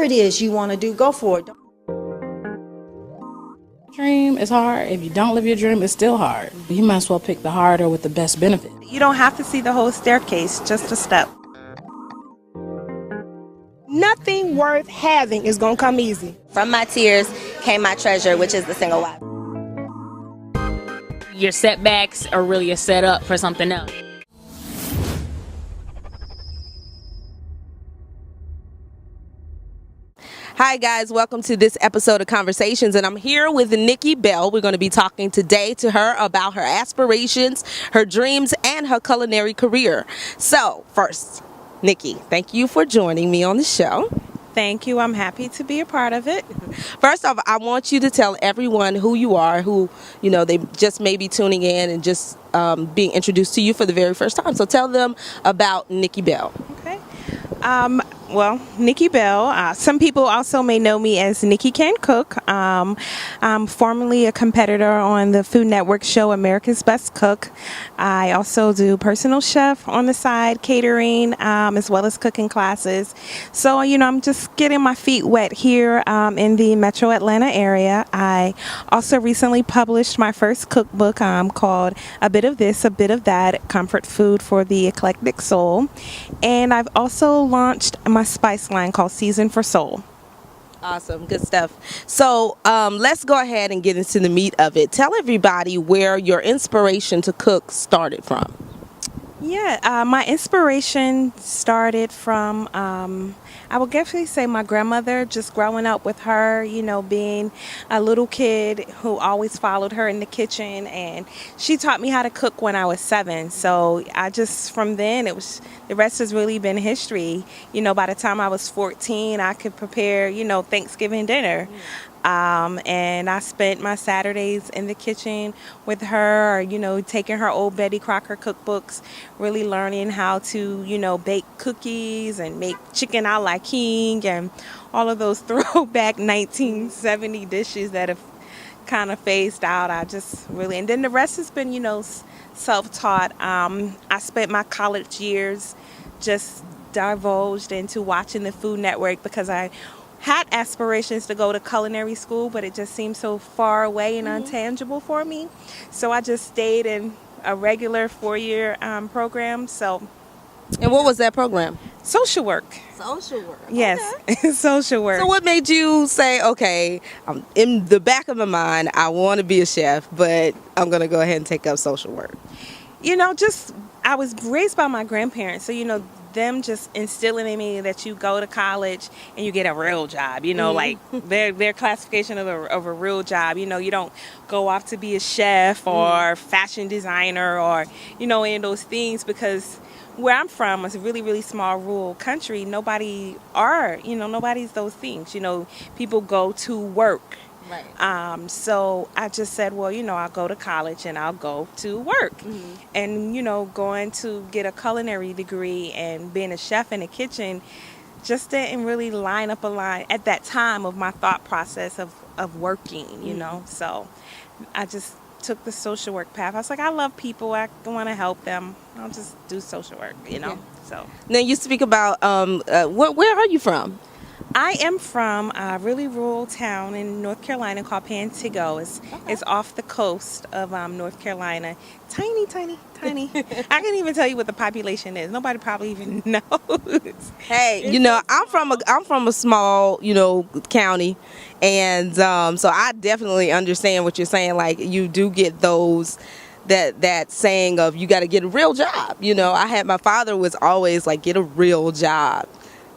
it is you want to do, go for it. Dream is hard. If you don't live your dream, it's still hard. You might as well pick the harder with the best benefit. You don't have to see the whole staircase, just a step. Nothing worth having is going to come easy. From my tears came my treasure, which is the single wife. Your setbacks are really a setup for something else. Hi guys, welcome to this episode of Conversations, and I'm here with Nikki Belle. We're going to be talking today to her about her aspirations, her dreams, and her culinary career. So first, Nikki, thank you for joining me on the show. Thank you. I'm happy to be a part of it. First off, I want you to tell everyone who you are, who, they just may be tuning in and just being introduced to you for the very first time. So tell them about Nikki Belle. Okay. Well, Nikki Belle. Some people also may know me as Nikki Can Cook. I'm formerly a competitor on the Food Network show America's Best Cook. I also do personal chef on the side, catering, as well as cooking classes. So, I'm just getting my feet wet here in the Metro Atlanta area. I also recently published my first cookbook called A Bit of This, A Bit of That, Comfort Food for the Eclectic Soul. And I've also launched my spice line called Season for Soul. Awesome, good stuff. So let's go ahead and get into the meat of it. Tell everybody where your inspiration to cook started from. Yeah, my inspiration started from, I would definitely say my grandmother, just growing up with her, being a little kid who always followed her in the kitchen, and she taught me how to cook when I was 7. So from then, the rest has really been history. By the time I was 14, I could prepare, Thanksgiving dinner. And I spent my Saturdays in the kitchen with her, taking her old Betty Crocker cookbooks, really learning how to, bake cookies and make chicken a la king and all of those throwback 1970 dishes that have kind of phased out. And then the rest has been, self-taught. I spent my college years just divulged into watching the Food Network because I had aspirations to go to culinary school, but it just seemed so far away and untangible for me. So I just stayed in a regular 4-year program. And what was that program? Social work. Social work. Yes, okay. Social work. So what made you say, okay, in the back of my mind, I want to be a chef, but I'm going to go ahead and take up social work? I was raised by my grandparents, so, them just instilling in me that you go to college and you get a real job, like their classification of a real job. You don't go off to be a chef or fashion designer or, any of those things, because where I'm from is a really, really small rural country. Nobody's those things. People go to work. Right. So I just said, well, I'll go to college and I'll go to work. And, going to get a culinary degree and being a chef in the kitchen just didn't really line up at that time of my thought process of working, So I just took the social work path. I was like, I love people. I want to help them. I'll just do social work, So now you speak about, where are you from? I am from a really rural town in North Carolina called Pantego. It's off the coast of North Carolina. Tiny. I can't even tell you what the population is. Nobody probably even knows. Hey, I'm from a small, county, and so I definitely understand what you're saying. Like, you do get those that saying of you got to get a real job. My father was always like, get a real job.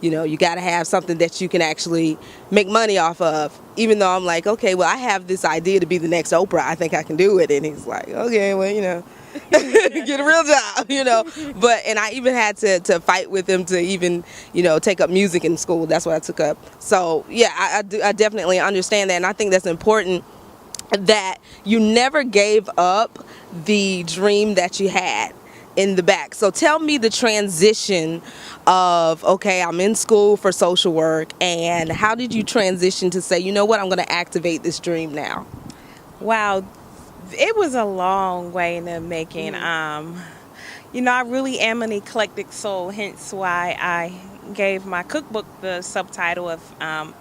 You got to have something that you can actually make money off of. Even though I'm like, okay, well, I have this idea to be the next Oprah. I think I can do it. And he's like, okay, well, get a real job, But, and I even had to fight with him to even, take up music in school. That's what I took up. So, yeah, I definitely understand that. And I think that's important, that you never gave up the dream that you had in the back. So tell me the transition of, okay, I'm in school for social work, and how did you transition to say, you know what, I'm going to activate this dream now? Wow, it was a long way in the making. I really am an eclectic soul, hence why I gave my cookbook the subtitle of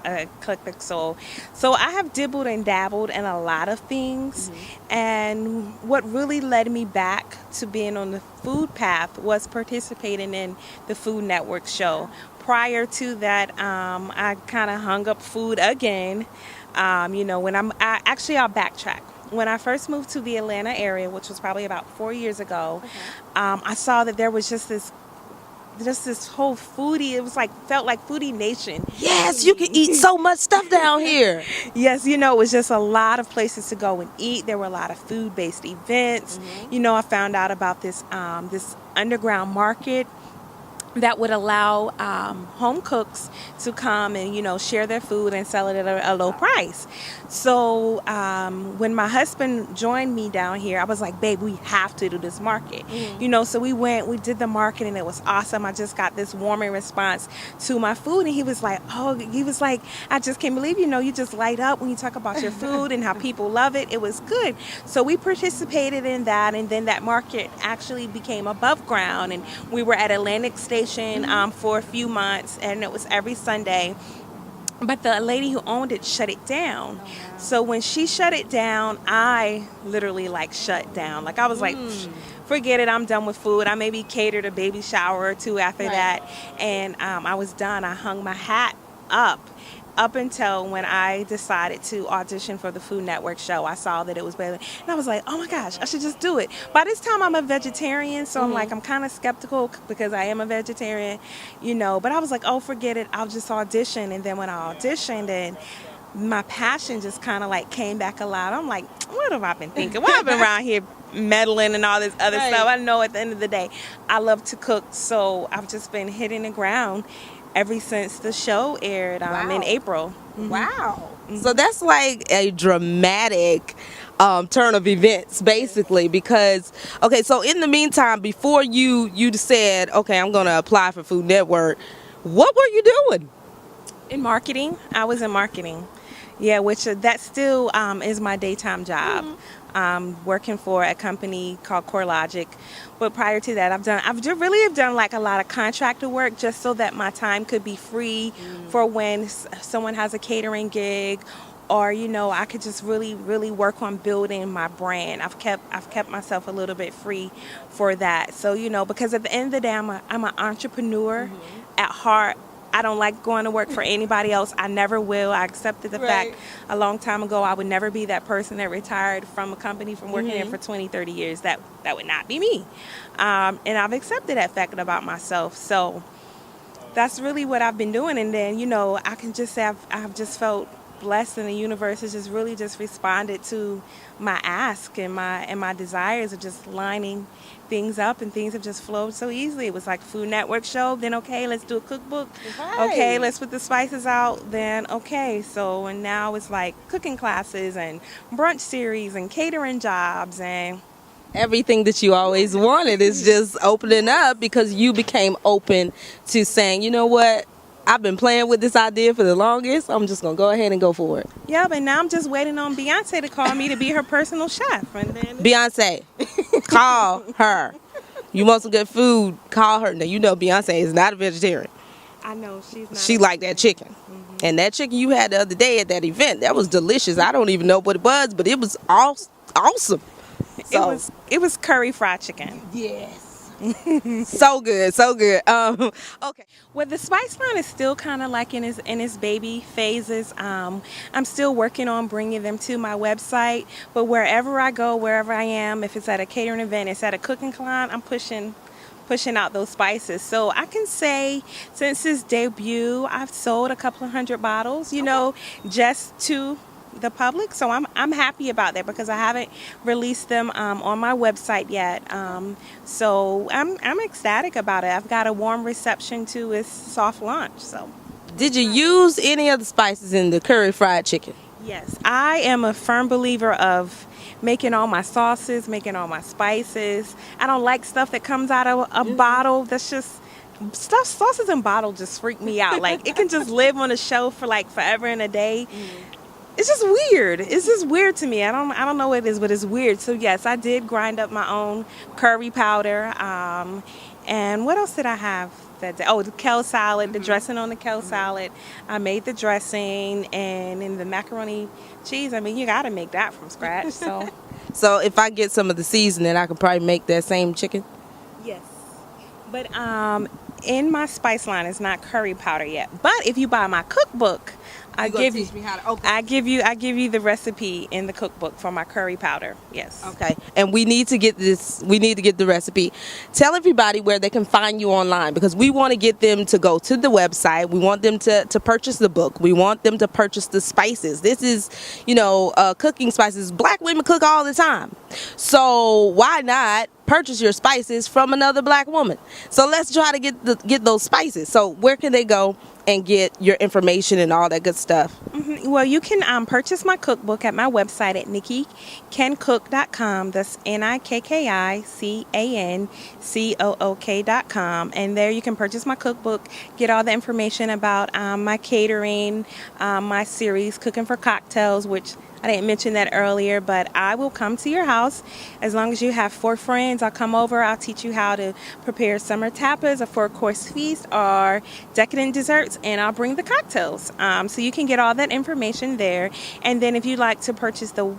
Eclectic Soul. So I have dibbled and dabbled in a lot of things. And what really led me back to being on the food path was participating in the Food Network show. Prior to that, I kind of hung up food again. I'll backtrack. When I first moved to the Atlanta area, which was probably about 4 years ago, I saw that there was just this whole foodie. It was felt like foodie nation. Yes, you can eat so much stuff down here. Yes, it was just a lot of places to go and eat. There were a lot of food-based events. I found out about this underground market that would allow home cooks to come and share their food and sell it at a low price. So when my husband joined me down here, I was like, babe, we have to do this market. So we did the market, and it was awesome. I just got this warming response to my food, and he was like, I just can't believe you just light up when you talk about your food and how people love it. It was good. So we participated in that, and then that market actually became above ground, and we were at Atlantic Station for a few months, and it was every Sunday. But the lady who owned it shut it down. So when she shut it down, I literally shut down. I was forget it, I'm done with food. I maybe catered a baby shower or two after that. And I was done. I hung my hat up until when I decided to audition for the Food Network show. I saw that it was better, and I was like, oh my gosh, I should just do it. By this time, I'm a vegetarian, so I'm kind of skeptical because I am a vegetarian, but I was like, oh, forget it, I'll just audition. And then when I auditioned, and my passion just kind of came back alive. I'm like, what have I been thinking? Why have I been around here meddling and all this other stuff? I know at the end of the day, I love to cook, so I've just been hitting the ground ever since the show aired in April. Wow. So that's a dramatic turn of events, basically, because, okay, so in the meantime, before you said, okay, I'm going to apply for Food Network, what were you doing? In marketing. I was in marketing. Yeah, which that still is my daytime job. Working for a company called CoreLogic. But prior to that, I've done a lot of contractor work just so that my time could be free for when someone has a catering gig, or I could just really, really work on building my brand. I've kept myself a little bit free for that. So because at the end of the day, I'm an entrepreneur at heart. I don't like going to work for anybody else. I never will. I accepted the fact a long time ago I would never be that person that retired from a company from working there for 20, 30 years. That would not be me. And I've accepted that fact about myself. So that's really what I've been doing. And then, I can just say I've just felt blessed, and the universe has just really just responded to my ask and my desires of just lining things up, and things have just flowed so easily. It was like Food Network show, then okay, let's do a cookbook. Okay, let's put the spices out, then okay. So, and now it's cooking classes and brunch series and catering jobs, and everything that you always wanted is just opening up because you became open to saying, you know what, I've been playing with this idea for the longest. I'm just going to go ahead and go for it. Yeah, but now I'm just waiting on Beyonce to call me to be her personal chef. And then Beyonce, call her. You want some good food, call her. Now, Beyonce is not a vegetarian. I know she's not. She liked that chicken. And that chicken you had the other day at that event, that was delicious. I don't even know what it was, but it was awesome. So, it was curry fried chicken. Yes. so good. Okay. Well, the spice line is still kind of in its baby phases. I'm still working on bringing them to my website, but wherever I go, wherever I am, if it's at a catering event, it's at a cooking client, I'm pushing out those spices. So I can say since its debut, I've sold a couple of 100 bottles, just to the public. So I'm happy about that because I haven't released them on my website yet. So I'm ecstatic about it. I've got a warm reception to its soft launch. So, did you use any of the spices in the curry fried chicken? Yes, I am a firm believer of making all my sauces, making all my spices. I don't like stuff that comes out of a bottle. That's just sauces in bottle just freak me out. It can just live on a shelf for forever and a day. it's just weird. It's just weird to me. I don't know what it is, but it's weird. So yes, I did grind up my own curry powder. And what else did I have that day? Oh, the kale salad, the dressing on the kale salad. I made the dressing, and in the macaroni cheese, I mean, you got to make that from scratch. So So if I get some of the seasoning, I could probably make that same chicken. yes. But in my spice line, it's not curry powder yet. But if you buy my cookbook, I give you the recipe in the cookbook for my curry powder. Yes. Okay. And we need to get this. We need to get the recipe. Tell everybody where they can find you online, because we want to get them to go to the website. We want them to purchase the book. We want them to purchase the spices. This is, cooking spices. Black women cook all the time. So why not purchase your spices from another black woman? So let's try to get those spices. So where can they go and get your information and all that good stuff? Well, you can purchase my cookbook at my website at nikkicancook.com. That's NIKKICANCOOK.com. And there you can purchase my cookbook, get all the information about my catering, my series, Cooking for Cocktails, which I didn't mention that earlier, but I will come to your house. As long as you have 4 friends, I'll come over. I'll teach you how to prepare summer tapas, a 4-course feast, or decadent desserts, and I'll bring the cocktails. So you can get all that information there. And then if you'd like to purchase the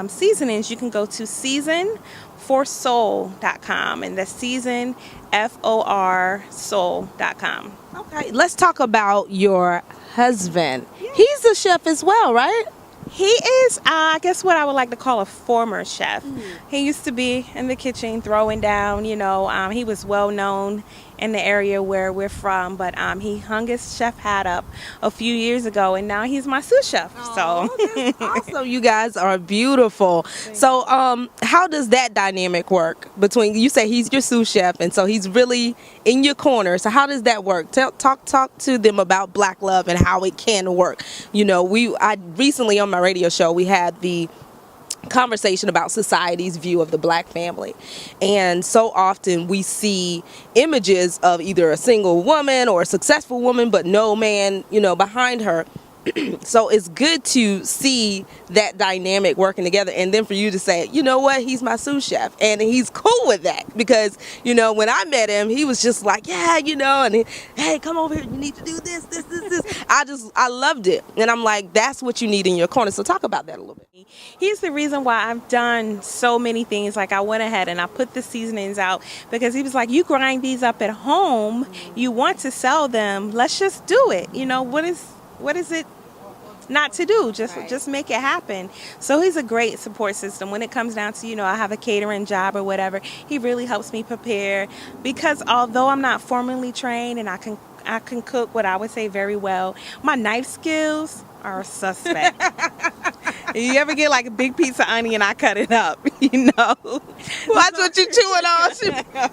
seasonings, you can go to seasonforsoul.com, and that's season, FOR, soul.com. Okay, let's talk about your husband. Yeah. He's a chef as well, right? He is, I guess, what I would like to call a former chef. He used to be in the kitchen throwing down, he was well known in the area where we're from, but he hung his chef hat up a few years ago, and now he's my sous chef. So that's awesome. You guys are beautiful. So how does that dynamic work between, you say he's your sous chef, and so he's really in your corner. So how does that work? Talk to them about Black love and how it can work. I recently on my radio show, we had the conversation about society's view of the black family, and so often we see images of either a single woman or a successful woman but no man behind her. So it's good to see that dynamic working together, and then for you to say, you know what, he's my sous chef, and he's cool with that, because when I met him, he was just like, and hey, come over here, you need to do this. I loved it, and I'm like, that's what you need in your corner. So talk about that a little bit. He's the reason why I've done so many things. Like, I went ahead and I put the seasonings out, because he was like, you grind these up at home, you want to sell them, let's just do it. What is it not to do? Just make it happen. So he's a great support system when it comes down to, I have a catering job or whatever. He really helps me prepare, because although I'm not formally trained and I can cook what I would say very well, my knife skills are suspect. You ever get like a big piece of onion, I cut it up, Watch what you're chewing on.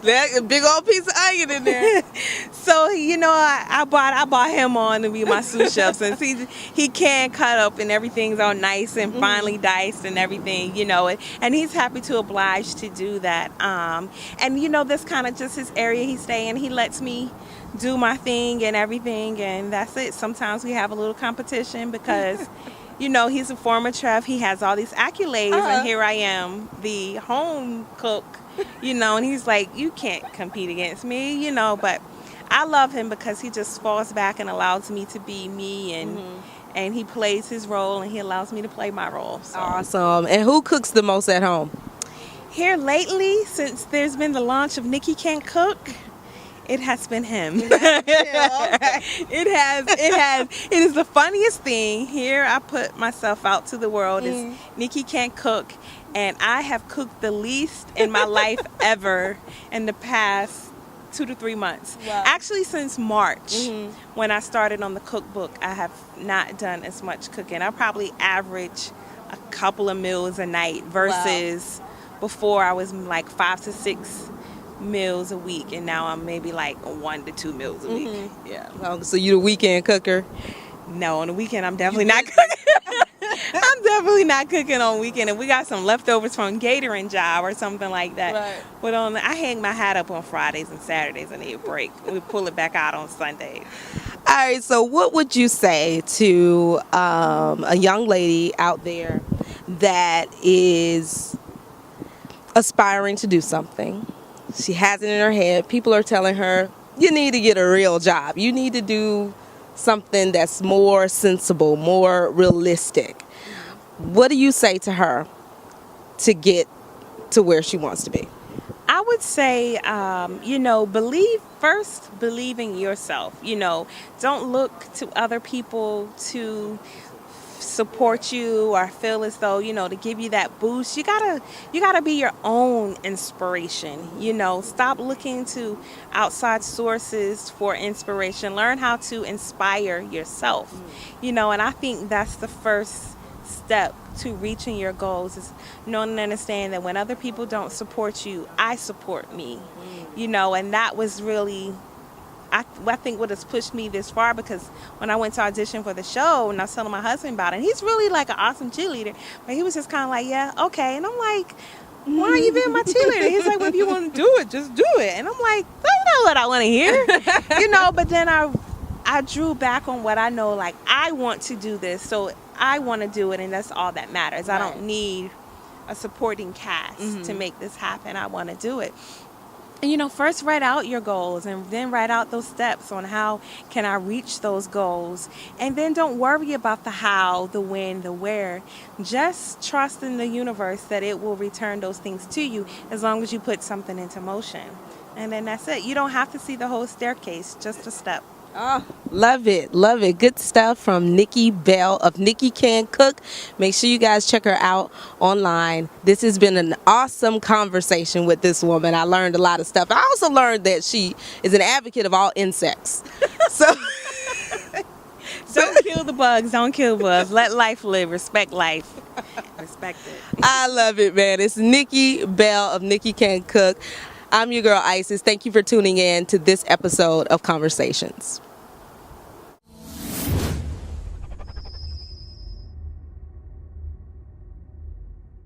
That big old piece of onion in there. So, I bought him on to be my sous chef, since he can cut up and everything's all nice and finely diced and everything, and he's happy to oblige to do that. And that's kind of just his area he stay in. He lets me do my thing and everything, and that's it. Sometimes we have a little competition, because he's a former chef. He has all these accolades, and here I am, the home cook, and he's like, you can't compete against me, but I love him because he just falls back and allows me to be me, and he plays his role, and he allows me to play my role. So. Awesome. And who cooks the most at home? Here lately, since there's been the launch of Nikki Can't Cook, it has been him. It is the funniest thing. Here I put myself out to the world as Nikki Can't Cook, and I have cooked the least in my life ever in the past 2 to 3 months. Wow. Actually, since March, when I started on the cookbook, I have not done as much cooking. I probably average a couple of meals a night versus before I was like 5 to 6 meals a week, and now I'm maybe like 1 to 2 meals a week. Yeah. So you the weekend cooker? No, on the weekend I'm definitely not cooking. I'm definitely not cooking on weekend, and we got some leftovers from catering job or something like that. Right. But I hang my hat up on Fridays and Saturdays and need a break. We pull it back out on Sundays. All right, so what would you say to a young lady out there that is aspiring to do something? She has it in her head. People are telling her, you need to get a real job. You need to do something that's more sensible, more realistic. What do you say to her to get to where she wants to be? I would say, believe in yourself. Don't look to other people to support you or feel as though, to give you that boost. You gotta be your own inspiration. Stop looking to outside sources for inspiration. Learn how to inspire yourself. And I think that's the first step to reaching your goals, is knowing and understanding that when other people don't support you, I support me. And that was really, I think, what has pushed me this far, because when I went to audition for the show and I was telling my husband about it, and he's really like an awesome cheerleader, but he was just kind of like, yeah, okay. And I'm like, why are you being my cheerleader? He's like, well, if you want to do it, just do it. And I'm like, that's not what I want to hear. But then I drew back on what I know, like, I want to do this, so I want to do it, and that's all that matters. Right. I don't need a supporting cast to make this happen. I want to do it. And first write out your goals, and then write out those steps on how can I reach those goals. And then don't worry about the how, the when, the where. Just trust in the universe that it will return those things to you as long as you put something into motion. And then that's it. You don't have to see the whole staircase, just a step. Oh, love it. Love it. Good stuff from Nikki Belle of Nikki Can Cook. Make sure you guys check her out online. This has been an awesome conversation with this woman. I learned a lot of stuff. I also learned that she is an advocate of all insects. So don't kill the bugs. Don't kill bugs. Let life live. Respect life. Respect it. I love it, man. It's Nikki Belle of Nikki Can Cook. I'm your girl, Isis. Thank you for tuning in to this episode of Conversations.